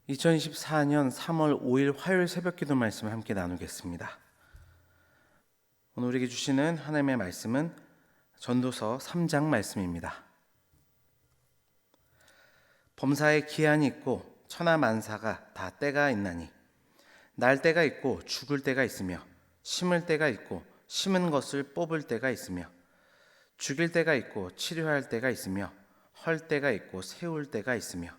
2024년 3월 5일 화요일 새벽기도 말씀을 함께 나누겠습니다. 오늘 우리에게 주시는 하나님의 말씀은 전도서 3장 말씀입니다. 범사에 기한이 있고 천하만사가 다 때가 있나니 날 때가 있고 죽을 때가 있으며 심을 때가 있고 심은 것을 뽑을 때가 있으며 죽일 때가 있고 치료할 때가 있으며 헐 때가 있고 세울 때가 있으며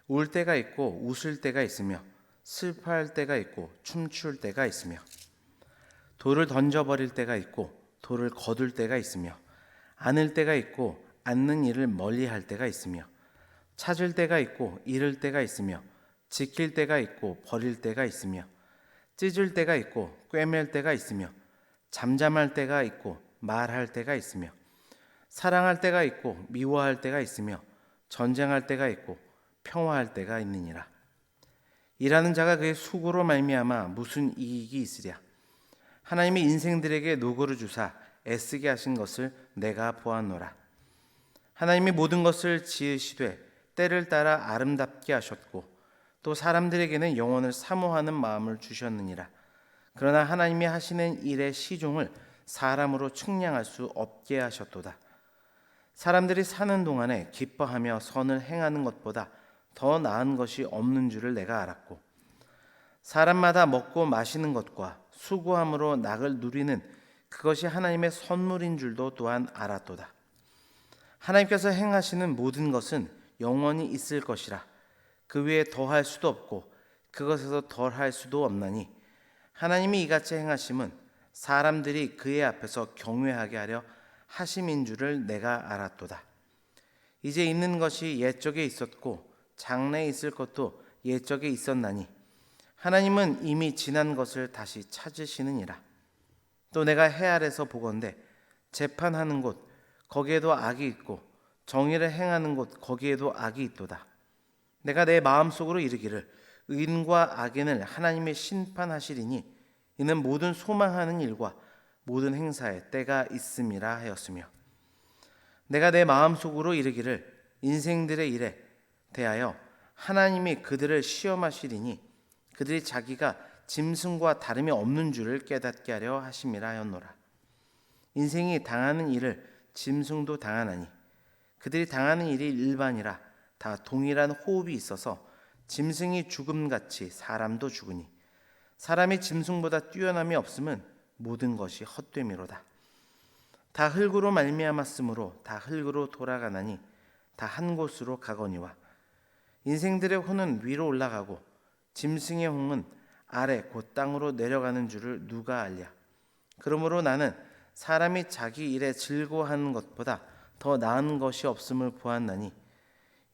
울 때가 있고 웃을 때가 있으며 슬퍼할 때가 있고 춤출 때가 있으며 돌을 던져버릴 때가 있고 돌을 거둘 때가 있으며 안을 때가 있고 앉는 일을 멀리할 때가 있으며 찾을 때가 있고 잃을 때가 있으며 지킬 때가 있고 버릴 때가 있으며 찢을 때가 있고 꿰맬 때가 있으며 잠잠할 때가 있고 말할 때가 있으며 사랑할 때가 있고 미워할 때가 있으며 전쟁할 때가 있고 평화할 때가 있느니라. 일하는 자가 그의 수고로 말미암아 무슨 이익이 있으랴. 하나님이 인생들에게 노고를 주사 애쓰게 하신 것을 내가 보았노라. 하나님이 모든 것을 지으시되 때를 따라 아름답게 하셨고 또 사람들에게는 영혼을 사모하는 마음을 주셨느니라. 그러나 하나님이 하시는 일의 시종을 사람으로 측량할 수 없게 하셨도다. 사람들이 사는 동안에 기뻐하며 선을 행하는 것보다 더 나은 것이 없는 줄을 내가 알았고 사람마다 먹고 마시는 것과 수고함으로 낙을 누리는 그것이 하나님의 선물인 줄도 또한 알았도다. 하나님께서 행하시는 모든 것은 영원히 있을 것이라. 그 위에 더할 수도 없고 그것에서 덜할 수도 없나니 하나님이 이같이 행하심은 사람들이 그의 앞에서 경외하게 하려 하심인 줄을 내가 알았도다. 이제 있는 것이 옛적에 있었고 장래에 있을 것도 옛적에 있었나니 하나님은 이미 지난 것을 다시 찾으시느니라. 또 내가 해 아래서 보건대 재판하는 곳 거기에도 악이 있고 정의를 행하는 곳 거기에도 악이 있도다. 내가 내 마음속으로 이르기를 의인과 악인을 하나님의 심판하시리니 이는 모든 소망하는 일과 모든 행사에 때가 있음이라 하였으며 내가 내 마음속으로 이르기를 인생들의 일에 대하여 하나님이 그들을 시험하시리니 그들이 자기가 짐승과 다름이 없는 줄을 깨닫게 하려 하심이라 하였노라. 인생이 당하는 일을 짐승도 당하나니 그들이 당하는 일이 일반이라 다 동일한 호흡이 있어서 짐승이 죽음같이 사람도 죽으니 사람이 짐승보다 뛰어남이 없음은 모든 것이 헛됨이로다. 다 흙으로 말미암았으므로 다 흙으로 돌아가나니 다 한 곳으로 가거니와 인생들의 혼은 위로 올라가고 짐승의 홍은 아래 곧 땅으로 내려가는 줄을 누가 알랴. 그러므로 나는 사람이 자기 일에 즐거워하는 것보다 더 나은 것이 없음을 보았나니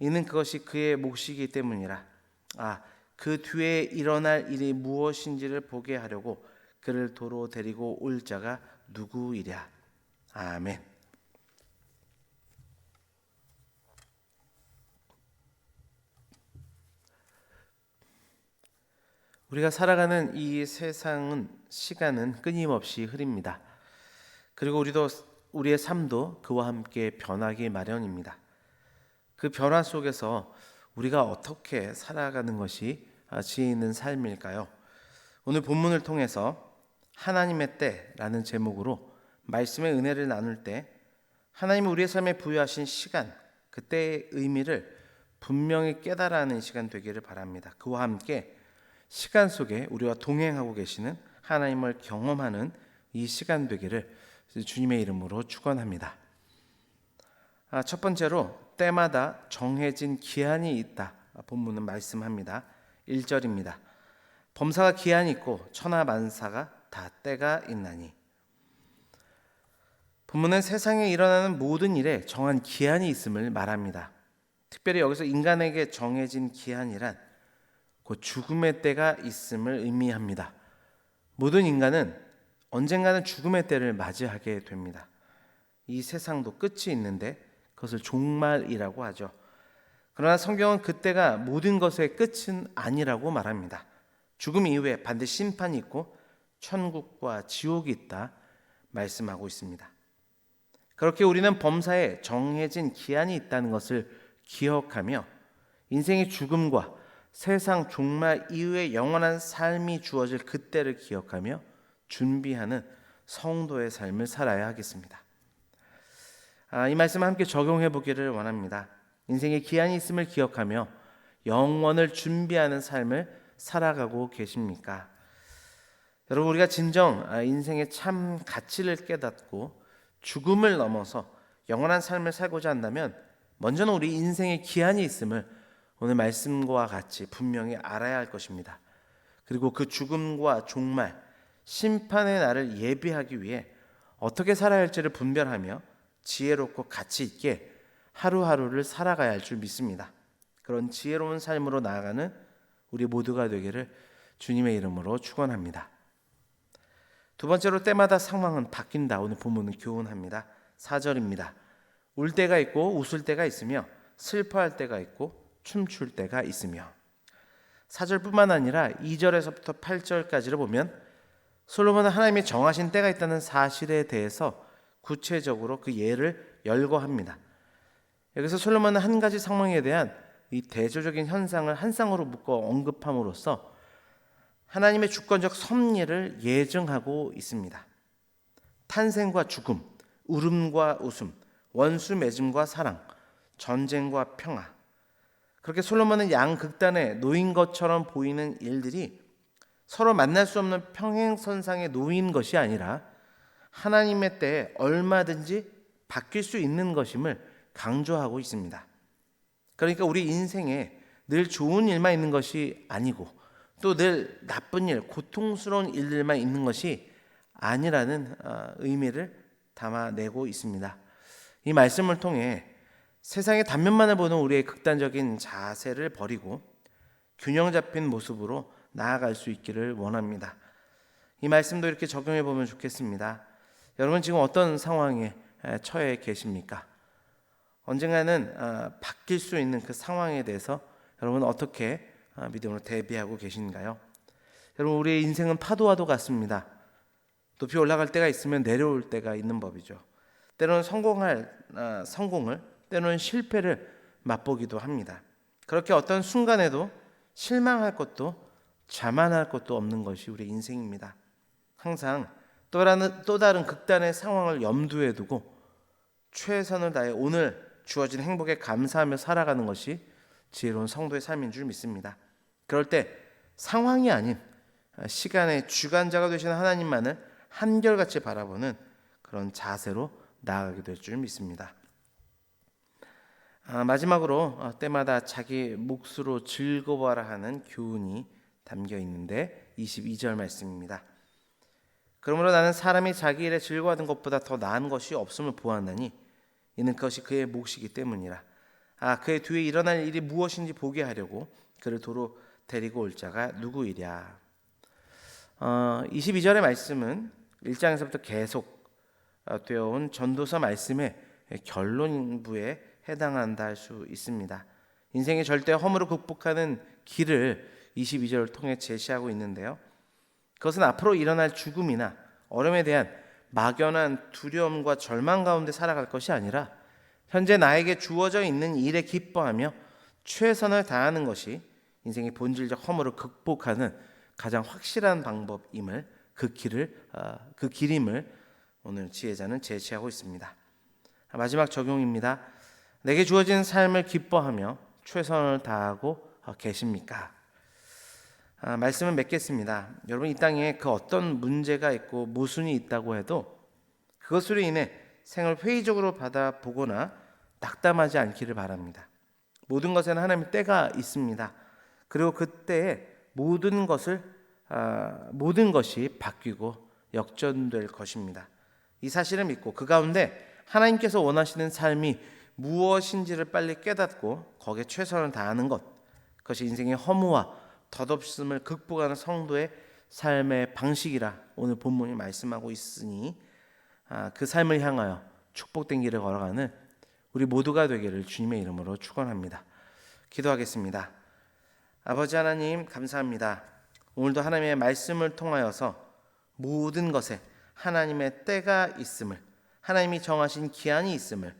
이는 그것이 그의 몫이기 때문이라. 그 뒤에 일어날 일이 무엇인지를 보게 하려고 그를 도로 데리고 올 자가 누구이랴. 아멘. 우리가 살아가는 이 세상은 시간은 끊임없이 흐립니다. 그리고 우리의 삶도 그와 함께 변하기 마련입니다. 그 변화 속에서 우리가 어떻게 살아가는 것이 지혜 있는 삶일까요? 오늘 본문을 통해서 하나님의 때라는 제목으로 말씀의 은혜를 나눌 때 하나님이 우리의 삶에 부여하신 시간, 그 때의 의미를 분명히 깨달아하는 시간 되기를 바랍니다. 그와 함께 시간 속에 우리와 동행하고 계시는 하나님을 경험하는 이 시간 되기를 주님의 이름으로 축원합니다. 첫 번째로 때마다 정해진 기한이 있다. 본문은 말씀합니다. 1절입니다. 범사가 기한이 있고 천하만사가 다 때가 있나니. 본문은 세상에 일어나는 모든 일에 정한 기한이 있음을 말합니다. 특별히 여기서 인간에게 정해진 기한이란 곧 죽음의 때가 있음을 의미합니다. 모든 인간은 언젠가는 죽음의 때를 맞이하게 됩니다. 이 세상도 끝이 있는데 그것을 종말이라고 하죠. 그러나 성경은 그때가 모든 것의 끝은 아니라고 말합니다. 죽음 이후에 반드시 심판이 있고 천국과 지옥이 있다 말씀하고 있습니다. 그렇게 우리는 범사에 정해진 기한이 있다는 것을 기억하며 인생의 죽음과 세상 종말 이후에 영원한 삶이 주어질 그때를 기억하며 준비하는 성도의 삶을 살아야 하겠습니다. 이 말씀을 함께 적용해 보기를 원합니다. 인생에 기한이 있음을 기억하며 영원을 준비하는 삶을 살아가고 계십니까? 여러분, 우리가 진정 인생의 참 가치를 깨닫고 죽음을 넘어서 영원한 삶을 살고자 한다면 먼저는 우리 인생에 기한이 있음을 오늘 말씀과 같이 분명히 알아야 할 것입니다. 그리고 그 죽음과 종말, 심판의 날을 예비하기 위해 어떻게 살아야 할지를 분별하며 지혜롭고 가치 있게 하루하루를 살아가야 할 줄 믿습니다. 그런 지혜로운 삶으로 나아가는 우리 모두가 되기를 주님의 이름으로 축원합니다. 두 번째로 때마다 상황은 바뀐다. 오늘 본문은 교훈합니다. 4절입니다. 울 때가 있고 웃을 때가 있으며 슬퍼할 때가 있고 춤출 때가 있으며. 4절뿐만 아니라 2절에서부터 8절까지를 보면 솔로몬은 하나님이 정하신 때가 있다는 사실에 대해서 구체적으로 그 예를 열거합니다. 여기서 솔로몬은 한 가지 상황에 대한 이 대조적인 현상을 한 쌍으로 묶어 언급함으로써 하나님의 주권적 섭리를 예증하고 있습니다. 탄생과 죽음, 울음과 웃음, 원수 맺음과 사랑, 전쟁과 평화. 그렇게 솔로몬은 양극단에 놓인 것처럼 보이는 일들이 서로 만날 수 없는 평행선상에 놓인 것이 아니라 하나님의 때에 얼마든지 바뀔 수 있는 것임을 강조하고 있습니다. 그러니까 우리 인생에 늘 좋은 일만 있는 것이 아니고 또 늘 나쁜 일, 고통스러운 일들만 있는 것이 아니라는 의미를 담아내고 있습니다. 이 말씀을 통해 세상의 단면만을 보는 우리의 극단적인 자세를 버리고 균형 잡힌 모습으로 나아갈 수 있기를 원합니다. 이 말씀도 이렇게 적용해 보면 좋겠습니다. 여러분 지금 어떤 상황에 처해 계십니까? 언젠가는 바뀔 수 있는 그 상황에 대해서 여러분 어떻게 믿음으로 대비하고 계신가요? 여러분 우리의 인생은 파도와도 같습니다. 높이 올라갈 때가 있으면 내려올 때가 있는 법이죠. 때로는 성공을 때로는 실패를 맛보기도 합니다. 그렇게 어떤 순간에도 실망할 것도 자만할 것도 없는 것이 우리 인생입니다. 항상 또 다른 극단의 상황을 염두에 두고 최선을 다해 오늘 주어진 행복에 감사하며 살아가는 것이 지혜로운 성도의 삶인 줄 믿습니다. 그럴 때 상황이 아닌 시간의 주관자가 되시는 하나님만을 한결같이 바라보는 그런 자세로 나아가게 될 줄 믿습니다. 마지막으로 때마다 자기 몫으로 즐거워하라 하는 교훈이 담겨 있는데 22절 말씀입니다. 그러므로 나는 사람이 자기 일에 즐거워하는 것보다 더 나은 것이 없음을 보았나니 이는 그것이 그의 몫이기 때문이라. 그의 뒤에 일어날 일이 무엇인지 보게 하려고 그를 도로 데리고 올 자가 누구이랴. 22절의 말씀은 1장에서부터 계속 되어온 전도서 말씀의 결론부에 해당한다 할 수 있습니다. 인생의 절대 허물을 극복하는 길을 22절을 통해 제시하고 있는데요. 그것은 앞으로 일어날 죽음이나 어려움에 대한 막연한 두려움과 절망 가운데 살아갈 것이 아니라 현재 나에게 주어져 있는 일에 기뻐하며 최선을 다하는 것이 인생의 본질적 허물을 극복하는 가장 확실한 방법임을 그 길임을 오늘 지혜자는 제시하고 있습니다. 마지막 적용입니다. 내게 주어진 삶을 기뻐하며 최선을 다하고 계십니까? 말씀을 맺겠습니다. 여러분 이 땅에 그 어떤 문제가 있고 모순이 있다고 해도 그것으로 인해 생을 회의적으로 받아보거나 낙담하지 않기를 바랍니다. 모든 것에는 하나님의 때가 있습니다. 그리고 그때에 모든 것이 바뀌고 역전될 것입니다. 이 사실을 믿고 그 가운데 하나님께서 원하시는 삶이 무엇인지를 빨리 깨닫고 거기에 최선을 다하는 것, 그것이 인생의 허무와 덧없음을 극복하는 성도의 삶의 방식이라 오늘 본문이 말씀하고 있으니 그 삶을 향하여 축복된 길을 걸어가는 우리 모두가 되기를 주님의 이름으로 축원합니다. 기도하겠습니다. 아버지 하나님 감사합니다. 오늘도 하나님의 말씀을 통하여서 모든 것에 하나님의 때가 있음을, 하나님이 정하신 기한이 있음을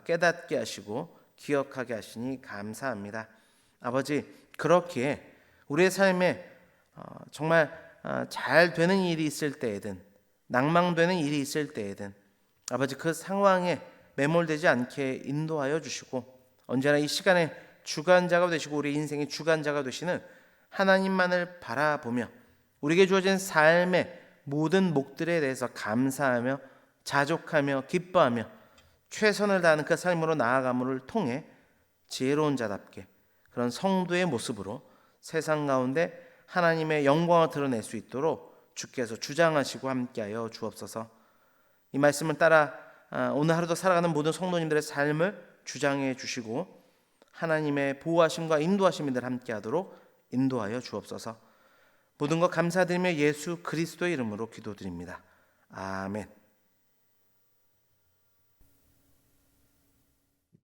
깨닫게 하시고 기억하게 하시니 감사합니다. 아버지, 그렇기에 우리의 삶에 정말 잘 되는 일이 있을 때에든 낭망되는 일이 있을 때에든 아버지, 그 상황에 매몰되지 않게 인도하여 주시고 언제나 이 시간에 주관자가 되시고 우리 인생의 주관자가 되시는 하나님만을 바라보며 우리에게 주어진 삶의 모든 목들에 대해서 감사하며 자족하며 기뻐하며 최선을 다하는 그 삶으로 나아감을 통해 지혜로운 자답게 그런 성도의 모습으로 세상 가운데 하나님의 영광을 드러낼 수 있도록 주께서 주장하시고 함께하여 주옵소서. 이 말씀을 따라 오늘 하루도 살아가는 모든 성도님들의 삶을 주장해 주시고 하나님의 보호하심과 인도하심이 늘 함께하도록 인도하여 주옵소서. 모든 것 감사드리며 예수 그리스도의 이름으로 기도드립니다. 아멘.